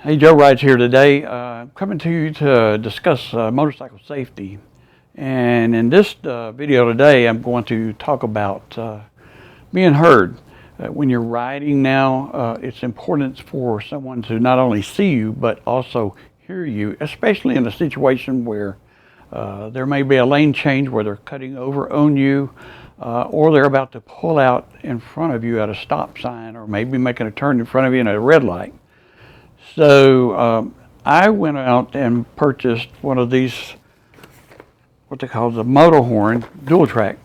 Hey, Joe Rides here today. Coming to you to discuss motorcycle safety. And in this video today, I'm going to talk about being heard. When you're riding now, it's important for someone to not only see you, but also hear you, especially in a situation where there may be a lane change where they're cutting over on you, or they're about to pull out in front of you at a stop sign, or maybe making a turn in front of you in a red light. So I went out and purchased one of these, what they call the Moto Horn dual track.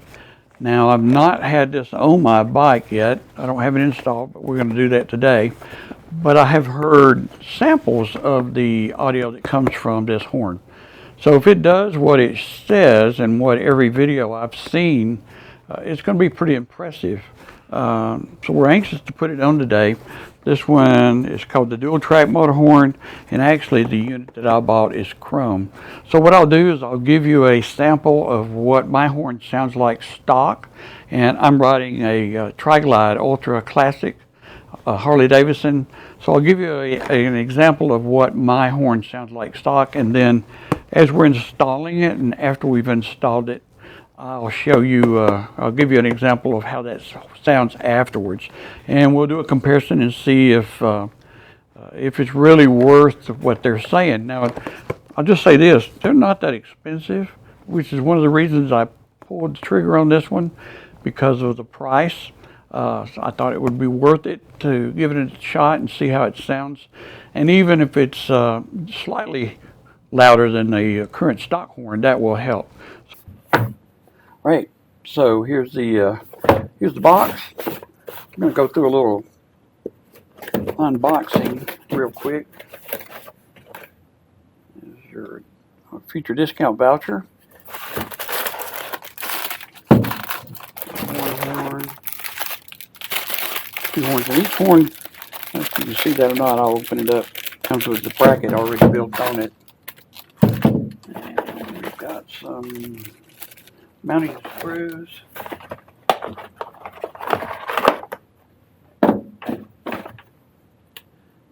Now, I've not had this on my bike yet. I don't have it installed, but we're going to do that today. But I have heard samples of the audio that comes from this horn. So if it does what it says and what every video I've seen, it's going to be pretty impressive. So we're anxious to put it on today. This one is called the dual track motor horn, and actually the unit that I bought is chrome. So what I'll do is I'll give you a sample of what my horn sounds like stock, and I'm riding a Tri-Glide Ultra Classic Harley Davidson. So I'll give you an example of what my horn sounds like stock, and then as we're installing it and after we've installed it, I'll show you, I'll give you an example of how that sounds afterwards. And we'll do a comparison and see if it's really worth what they're saying. Now, I'll just say this, they're not that expensive, which is one of the reasons I pulled the trigger on this one, because of the price. So I thought it would be worth it to give it a shot and see how it sounds. And even if it's slightly louder than the current stock horn, that will help. Right, so here's the box. I'm going to go through a little unboxing real quick. Here's your future discount voucher. One horn. Two horns. And each horn, if you can see that or not, I'll open it up. Comes with the bracket already built on it. And we've got some mounting screws.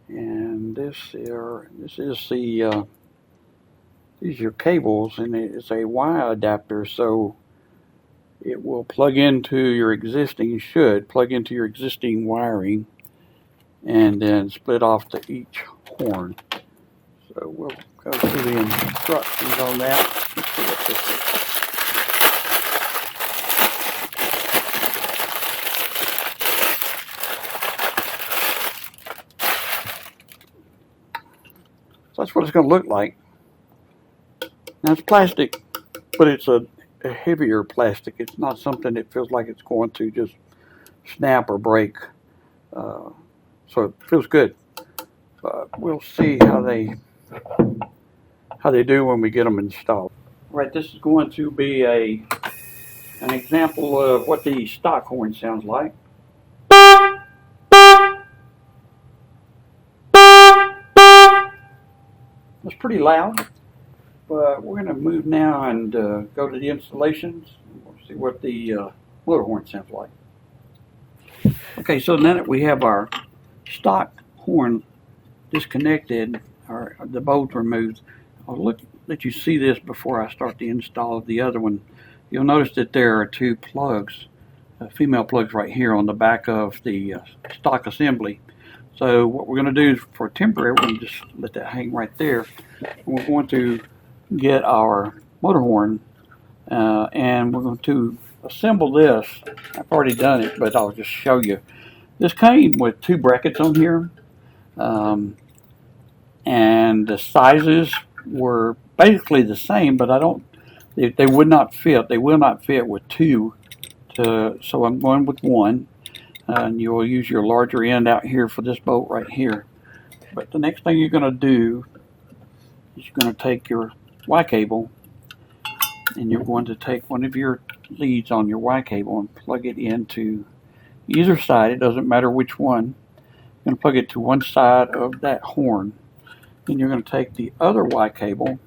And this is the these are your cables, and it's a Y adapter, so it will plug into your existing, you should plug into your existing wiring and then split off to each horn. So we'll go through the instructions on that. Let's see what this is. So that's what it's going to look like. Now it's plastic, but it's a heavier plastic. It's not something that feels like it's going to just snap or break. So it feels good. But we'll see how they do when we get them installed. Right, this is going to be an example of what the stock horn sounds like. It's pretty loud, but we're going to move now and go to the installations. We'll see what the motor horn sounds like. Okay, so now that we have our stock horn disconnected, or the bolt removed, I'll let you see this before I start the install of the other one. You'll notice that there are two plugs, female plugs right here on the back of the stock assembly. So what we're going to do is, for temporary, we're going to just let that hang right there. We're going to get our motor horn, and we're going to assemble this. I've already done it, but I'll just show you. This came with two brackets on here, and the sizes were basically the same, but they would not fit. They will not fit with two, so I'm going with one. And you will use your larger end out here for this bolt right here. But the next thing you're going to do is you're going to take your Y cable, and you're going to take one of your leads on your Y cable and plug it into either side. It doesn't matter which one. You're going to plug it to one side of that horn. Then you're going to take the other Y cable,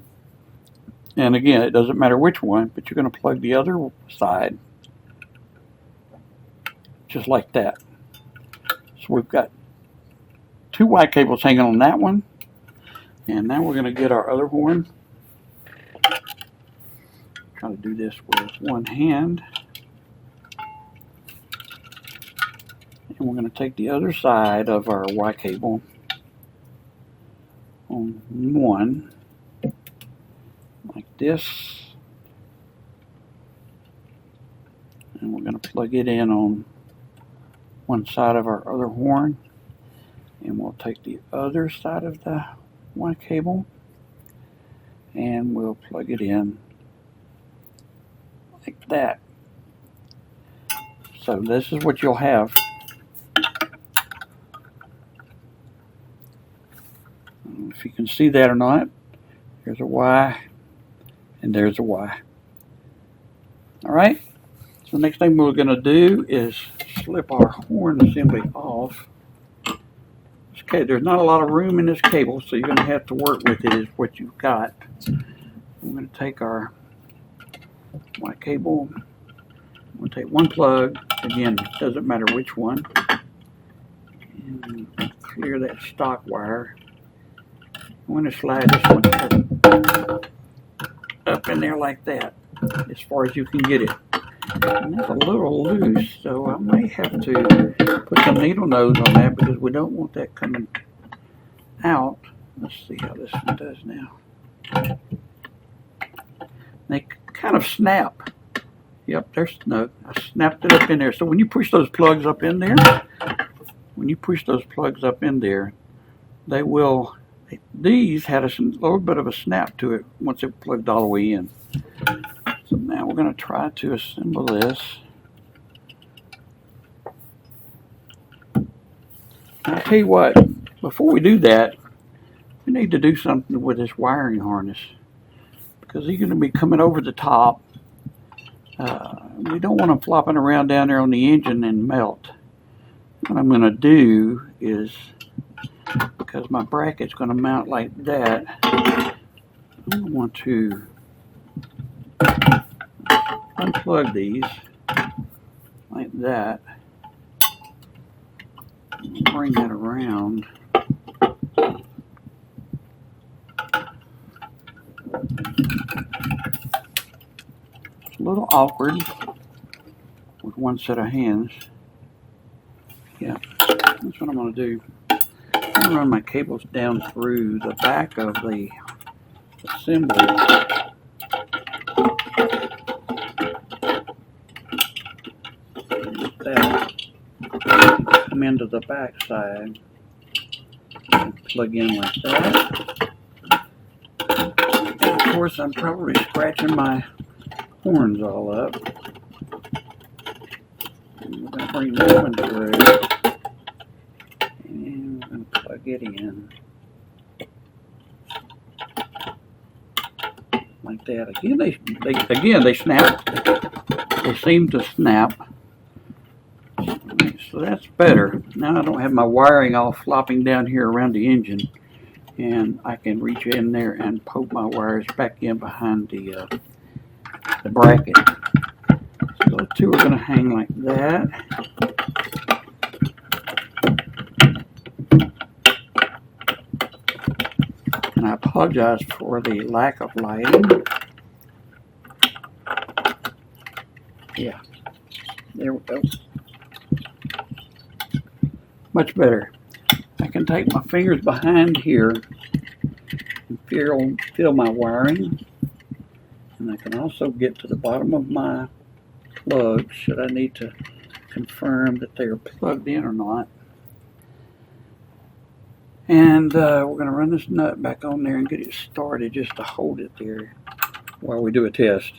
and again, it doesn't matter which one, but you're going to plug the other side just like that. So we've got two Y cables hanging on that one, And now we're going to get our other horn. Try to do this with one hand. And we're going to take the other side of our Y cable on one, like this. And we're going to plug it in on one side of our other horn. And we'll take the other side of the Y cable and we'll plug it in like that. So this is what you'll have. I don't know if you can see that or not. There's a Y and there's a Y. Alright, so the next thing we're going to do is slip our horn assembly off. Okay, there's not a lot of room in this cable, so you're going to have to work with it, is what you've got. I'm going to take our Y cable. I'm going to take one plug. Again, it doesn't matter which one. And clear that stock wire. I'm going to slide this one up in there like that, as far as you can get it. And that's a little loose, so I may have to put some needle nose on that because we don't want that coming out. Let's see how this one does now. They kind of snap. Yep, there's no. I snapped it up in there. So when you push those plugs up in there, they will. These had a little bit of a snap to it once it plugged all the way in. So now we're going to try to assemble this. I'll tell you what, before we do that, we need to do something with this wiring harness, because he's going to be coming over the top. We don't want him flopping around down there on the engine and melt. What I'm going to do is, because my bracket's going to mount like that, I want to unplug these like that. Bring that around. It's a little awkward with one set of hands. Yeah, that's what I'm going to do. I'm going to run my cables down through the back of the assembly. That. Come into the back side and plug in like that. And of course, I'm probably scratching my horns all up. And we're going to bring that one through. And we're going to plug it in. Like that. Again, they snap. They seem to snap. So that's better. Now I don't have my wiring all flopping down here around the engine, and I can reach in there and poke my wires back in behind the bracket. So those two are going to hang like that. And I apologize for the lack of lighting. Yeah, there we go. Much better. I can take my fingers behind here and feel my wiring, and I can also get to the bottom of my plugs should I need to confirm that they are plugged in or not. And we're going to run this nut back on there and get it started just to hold it there while we do a test.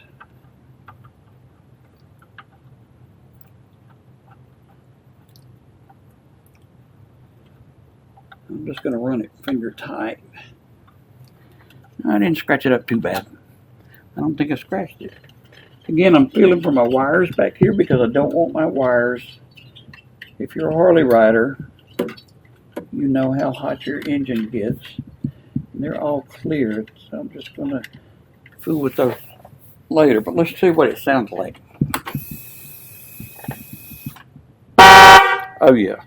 I'm just going to run it finger tight. I didn't scratch it up too bad. I don't think I scratched it. Again, I'm feeling for my wires back here because I don't want my wires. If you're a Harley rider, you know how hot your engine gets. And they're all cleared, so I'm just going to fool with those later. But let's see what it sounds like. Oh yeah.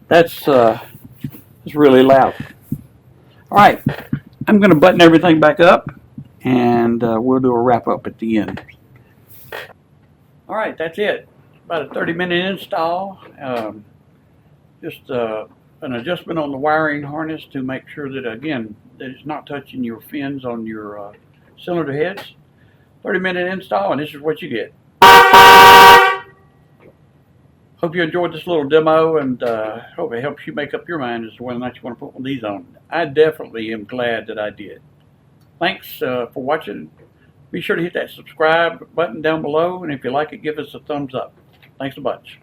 That's really loud. All right, I'm going to button everything back up, and we'll do a wrap up at the end. All right, that's it. About a 30-minute install. Just an adjustment on the wiring harness to make sure that, again, that it's not touching your fins on your cylinder heads. 30-minute install, and this is what you get. Hope you enjoyed this little demo, and hope it helps you make up your mind as to whether or not you want to put one of these on. I definitely am glad that I did. Thanks for watching. Be sure to hit that subscribe button down below, and if you like it, give us a thumbs up. Thanks a bunch.